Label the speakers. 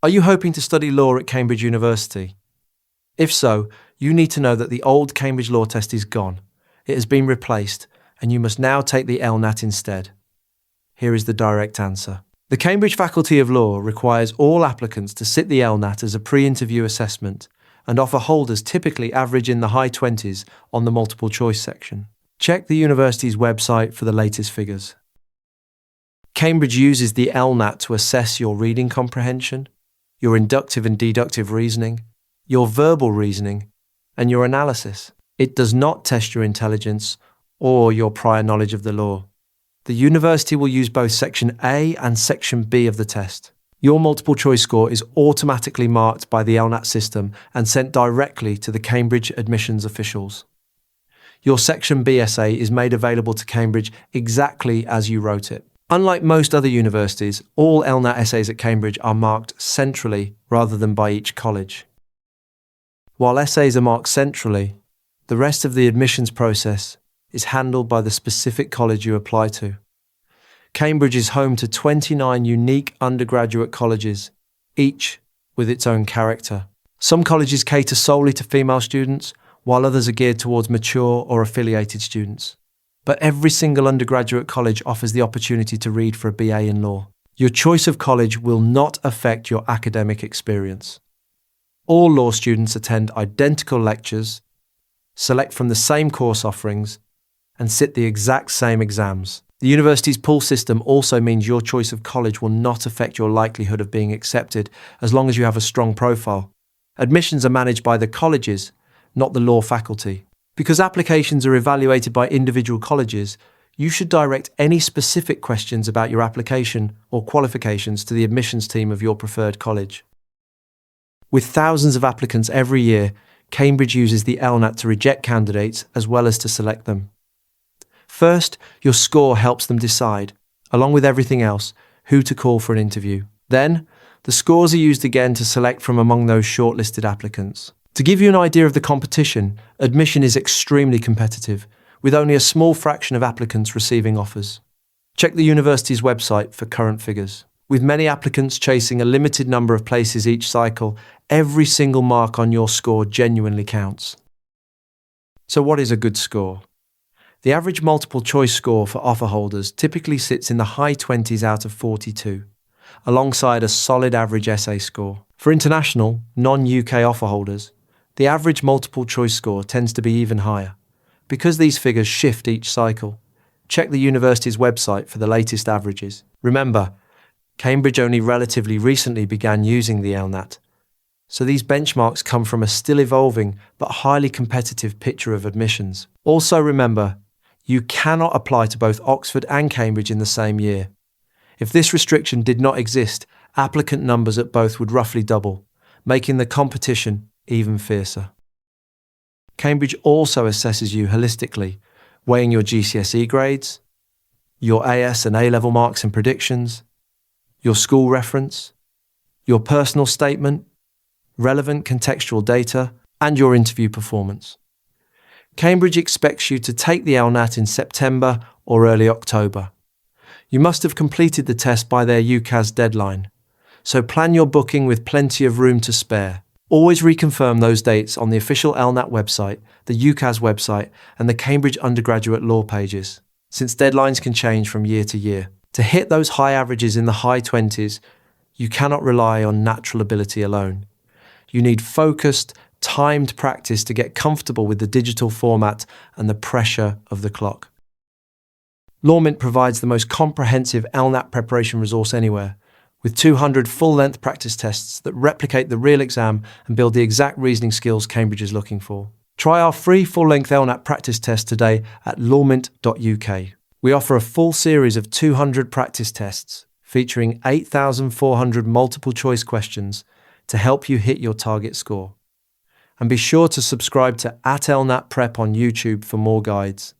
Speaker 1: Are you hoping to study law at Cambridge University? If so, you need to know that the old Cambridge Law Test is gone. It has been replaced, and you must now take the LNAT instead. Here is the direct answer. The Cambridge Faculty of Law requires all applicants to sit the LNAT as a pre-interview assessment, and offer holders typically average in the high 20s on the multiple choice section. Check the university's website for the latest figures. Cambridge uses the LNAT to assess your reading comprehension, your inductive and deductive reasoning, your verbal reasoning, and your analysis. It does not test your intelligence or your prior knowledge of the law. The university will use both Section A and Section B of the test. Your multiple choice score is automatically marked by the LNAT system and sent directly to the Cambridge admissions officials. Your Section B essay is made available to Cambridge exactly as you wrote it. Unlike most other universities, all LNAT essays at Cambridge are marked centrally rather than by each college. While essays are marked centrally, the rest of the admissions process is handled by the specific college you apply to. Cambridge is home to 29 unique undergraduate colleges, each with its own character. Some colleges cater solely to female students, while others are geared towards mature or affiliated students. But every single undergraduate college offers the opportunity to read for a BA in law. Your choice of college will not affect your academic experience. All law students attend identical lectures, select from the same course offerings, and sit the exact same exams. The university's pool system also means your choice of college will not affect your likelihood of being accepted as long as you have a strong profile. Admissions are managed by the colleges, not the law faculty. Because applications are evaluated by individual colleges, you should direct any specific questions about your application or qualifications to the admissions team of your preferred college. With thousands of applicants every year, Cambridge uses the LNAT to reject candidates as well as to select them. First, your score helps them decide, along with everything else, who to call for an interview. Then, the scores are used again to select from among those shortlisted applicants. To give you an idea of the competition, admission is extremely competitive, with only a small fraction of applicants receiving offers. Check the university's website for current figures. With many applicants chasing a limited number of places each cycle, every single mark on your score genuinely counts. So what is a good score? The average multiple choice score for offer holders typically sits in the high 20s out of 42, alongside a solid average essay score. For international, non-UK offer holders, the average multiple choice score tends to be even higher. Because these figures shift each cycle, check the university's website for the latest averages. Remember, Cambridge only relatively recently began using the LNAT, so these benchmarks come from a still evolving but highly competitive picture of admissions. Also remember, you cannot apply to both Oxford and Cambridge in the same year. If this restriction did not exist, applicant numbers at both would roughly double, making the competition even fiercer. Cambridge also assesses you holistically, weighing your GCSE grades, your AS and A-level marks and predictions, your school reference, your personal statement, relevant contextual data, and your interview performance. Cambridge expects you to take the LNAT in September or early October. You must have completed the test by their UCAS deadline, so plan your booking with plenty of room to spare. Always reconfirm those dates on the official LNAT website, the UCAS website, and the Cambridge undergraduate law pages, since deadlines can change from year to year. To hit those high averages in the high 20s, you cannot rely on natural ability alone. You need focused, timed practice to get comfortable with the digital format and the pressure of the clock. LawMint provides the most comprehensive LNAT preparation resource anywhere, with 200 full-length practice tests that replicate the real exam and build the exact reasoning skills Cambridge is looking for. Try our free full-length LNAT practice test today at lawmint.uk. We offer a full series of 200 practice tests featuring 8,400 multiple-choice questions to help you hit your target score. And be sure to subscribe to @LNAT Prep on YouTube for more guides.